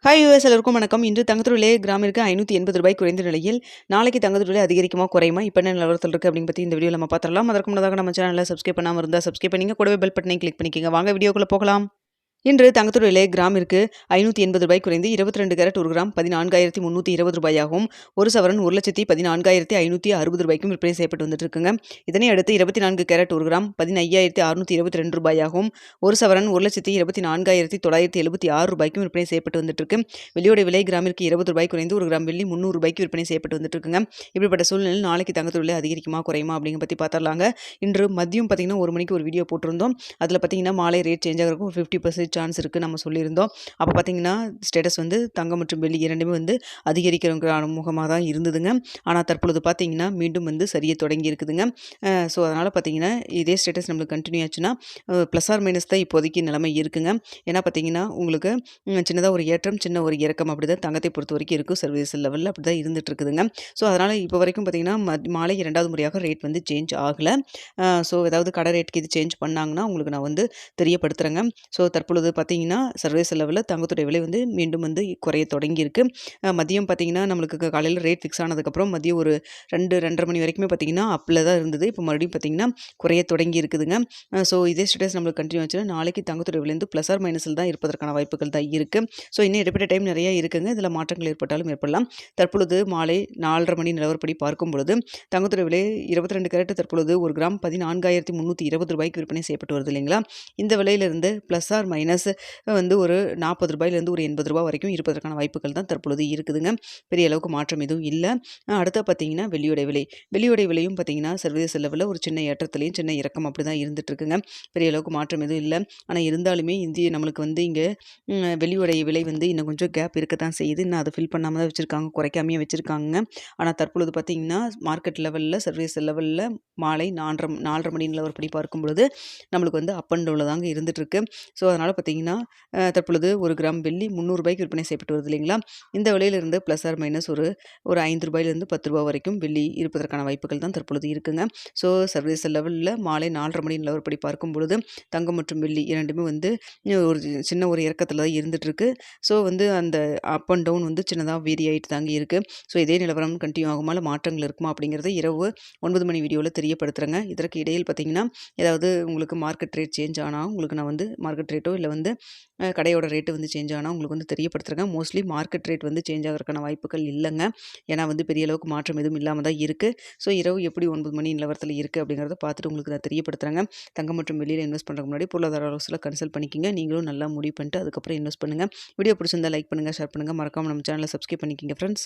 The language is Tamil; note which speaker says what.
Speaker 1: ஹாய் யுஎஸ் எல்லாருக்கும் வணக்கம். இன்று தங்கத்தோட விலை கிராமிற்கு ரூ. 580 குறைந்த நிலையில், நாளைக்கு தங்கத்தோட விலை அதிகரிக்குமா குறையுமா இப்ப என்ன நிலவரத்தில் இருக்கு அப்படின்னு பத்தி இந்த வீடியோல நம்ம பார்த்துடலாம். அதற்கு முன்னதாக நம்ம சேனலை சப்ஸ்கிரைப் பண்ணாம இருந்தா சப்ஸ்கிரைப் பண்ணிங்க, கூடவே பெல் பட்டனை கிளிக் பண்ணிக்கங்க. வாங்க வீடியோக்குள்ள போகலாம். இன்று தங்கத்தோட விலை கிராமிற்கு ரூ. 580 குறைந்து 22 கேரட் 1 கிராம் ரூ. 14,320 ஆகவும், ஒரு சவரன் 1,14,560 விற்பனை செய்யப்பட்டு வந்துட்டு இருக்குங்க. இதனை அடுத்து 24 கேரட் 1 கிராம் ரூ. 15,622 ஆகவும், ஒரு சவரன் 1,24,976 விற்பனை செய்யப்பட்டு வந்துட்டு இருக்கு. வெள்ளியோட விலை கிராமிற்கு ரூ. 20 குறைந்து 1 கிராம் வெள்ளி ரூ. 300 விற்பனை செய்யப்பட்டு வந்துட்டு இருக்குங்க. இப்படிப்பட்ட சூழ்நிலையில் நாளைக்கு தங்கத்தோட விலை அதிகரிக்குமா குறையுமா அப்படிங்க பத்தி பார்த்துடலாங்க. இன்று மதியம் பார்த்தீங்கன்னா 1 மணிக்கு ஒரு வீடியோ போட்டிருந்தோம். அதில் பார்த்தீங்கன்னா மாலை ரேட் சேஞ்ச் ஆகிறதுக்கு 50% சான்ஸ் இருக்குது நம்ம சொல்லியிருந்தோம். அப்போ பார்த்தீங்கன்னா ஸ்டேட்டஸ் வந்து தங்கம் மற்றும் வெள்ளி இரண்டுமே வந்து அதிகரிக்கிற முகமாக தான் இருந்ததுங்க. ஆனால் தற்பொழுது பார்த்தீங்கன்னா மீண்டும் வந்து சரிய தொடங்கி இருக்குதுங்க. ஸோ அதனால் பார்த்தீங்கன்னா இதே ஸ்டேட்டஸ் நம்மளுக்கு கண்டினியூ ஆச்சுன்னா ப்ளஸ் ஆர் மைனஸ் தான் இப்போதைக்கு நிலைமை இருக்குங்க. ஏன்னா பார்த்தீங்கன்னா உங்களுக்கு சின்னதாக ஒரு ஏற்றம் சின்ன ஒரு இறக்கம் அப்படி தான் தங்கத்தை பொறுத்த வரைக்கும் இருக்கும். சர்வீஸ் லெவலில் அப்படி தான் இருந்துட்டு இருக்குதுங்க. ஸோ அதனால் இப்போ வரைக்கும் பார்த்தீங்கன்னா மாலை 2வது முறையாக ரேட் வந்து சேஞ்ச் ஆகலை. ஸோ ஏதாவது கடை ரேட்டுக்கு இது சேஞ்ச் பண்ணாங்கன்னா உங்களுக்கு நான் வந்து தெரியப்படுத்துகிறேங்க. ஸோ தற்பொழுது பார்த்தீங்கன்னா சர்வதேச லெவலில் தங்கத்துடைய விலை வந்து மீண்டும் வந்து குறைய தொடங்கியிருக்கு. மதியம் பார்த்தீங்கன்னா நம்மளுக்கு காலையில் ரேட் ஃபிக்ஸ் ஆனதுக்கப்புறம் மதியம் ஒரு 2-2:30 மணி வரைக்குமே பார்த்தீங்கன்னா அப்பில் தான் இருந்தது. இப்போ மறுபடியும் பார்த்தீங்கன்னா குறைய தொடங்கி இருக்குதுங்க. ஸோ இதே ஸ்டேட்டஸ் நம்மளுக்கு கண்டினியூ ஆச்சுன்னா நாளைக்கு தங்கத்துடைய விலை வந்து ப்ளஸ் ஆர் மைனஸில் தான் இருப்பதற்கான வாய்ப்புகள் தான் இருக்குது. ஸோ இன்னும் இடைப்பட்ட டைம் நிறைய இருக்குங்க. இதில் மாற்றங்கள் ஏற்பட்டாலும் ஏற்படலாம். தற்பொழுது மாலை 4:30 மணி நிலவரப்படி பார்க்கும் பொழுது தங்கத்துடைய விலை 22 கேரட் தற்பொழுது 1 கிராம் ரூ. 14,320 விற்பனை செய்யப்பட்டு வருது இல்லைங்களா. இந்த விலையிலிருந்து ப்ளஸ் ஆர் மைனஸ் வந்து ஒரு ரூ. 40 ஒரு ரூ. 80 வரைக்கும் இருப்பதற்கான வாய்ப்புகள் தான் தற்பொழுது இருக்குதுங்க. பெரிய அளவுக்கு மாற்றம் எதுவும் இல்லை. அடுத்து பார்த்தீங்கன்னா வெள்ளியோட விலை. வெள்ளியோட விலையும் பார்த்தீங்கன்னா சர்வதேச லெவலில் ஒரு சின்ன ஏற்றத்திலையும் சின்ன இறக்கம் அப்படி தான் இருந்துட்டு இருக்குங்க. பெரிய அளவுக்கு மாற்றம் எதுவும் இல்லை. ஆனால் இருந்தாலுமே நம்மளுக்கு வந்து இங்கே வெள்ளியோடைய விலை வந்து இன்னும் கொஞ்சம் கேப் இருக்க தான் செய்யுது. இன்னும் அதை ஃபில் பண்ணாமல் தான் வச்சுருக்காங்க, குறைக்காமையே வச்சுருக்காங்க. ஆனால் தற்பொழுது பார்த்தீங்கன்னா மார்க்கெட் லெவலில் சர்வதேச லெவலில் மாலை 4:30 மணி நிலவரப்படி பார்க்கும் பொழுது நம்மளுக்கு வந்து அப் அண்ட் டவுனில் தாங்க இருந்துட்டு இருக்கு. ஸோ அதனால் பார்த்தீங்கன்னா தற்பொழுது 1 கிராம் வெள்ளி ரூ. 300 விற்பனை செய்யப்பட்டு வருது இல்லைங்களா. இந்த விலையிலிருந்து ப்ளஸ் ஆர் மைனஸ் ஒரு ரூ. 5லேருந்து ரூ. 10 வரைக்கும் வெள்ளி இருப்பதற்கான வாய்ப்புகள் தான் தற்பொழுது இருக்குங்க. ஸோ சர்வதேச லெவலில் மாலை 4:30 மணி நிலவரப்படி பார்க்கும் பொழுது தங்கம் மற்றும் வெள்ளி இரண்டுமே வந்து ஒரு சின்ன ஒரு இறக்கத்தில் தான் இருந்துகிட்ருக்கு. ஸோ வந்து அந்த அப் அண்ட் டவுன் வந்து சின்னதாக வேரி ஆகிட்டு தாங்க இருக்குது. ஸோ இதே நிலவரம் கண்டினியூ ஆகுமா இல்லை மாற்றங்கள் இருக்குமா அப்படிங்கிறத இரவு 9 மணி வீடியோவில் தெரியப்படுத்துகிறேங்க. இதற்கு இடையில் பார்த்தீங்கன்னா ஏதாவது உங்களுக்கு மார்க்கெட் ரேட் சேஞ்ச் ஆனால் உங்களுக்கு நான் வந்து மார்க்கெட் ரேட்டோ இல்லை வந்து கடையோட ரேட்டு வந்து சேஞ்ச் ஆனால் உங்களுக்கு வந்து தெரியப்படுத்துகிறேங்க. மோஸ்ட்லி மார்க்கெட் ரேட் வந்து சேஞ்ச் ஆகிறதுக்கான வாய்ப்புகள் இல்லைங்க. ஏன்னா வந்து பெரிய அளவுக்கு மாற்றம் எதுவும் இல்லாமல் தான் இருக்குது. ஸோ இரவு எப்படி 9 மணி நிலவரத்தில் இருக்குது அப்படிங்கிறத பார்த்துட்டு உங்களுக்கு நான் தெரியப்படுத்துகிறேங்க. தங்கம் மற்றும் வெளியில் இன்வெஸ்ட் பண்ணுறதுக்கு முன்னாடி பொருளாதார ஆலோசனை கன்சல்ட் பண்ணிக்கிங்க. நீங்களும் நல்லா முடிவு பண்ணிட்டு அதுக்கப்புறம் இன்வெஸ்ட் பண்ணுங்கள். வீடியோ பிடிச்சிருந்தா லைக் பண்ணுங்கள், ஷேர் பண்ணுங்கள். மறக்காமல் நம்ம சேனலை சப்ஸ்கிரைப் பண்ணிக்கிங்க ஃப்ரெண்ட்ஸ்.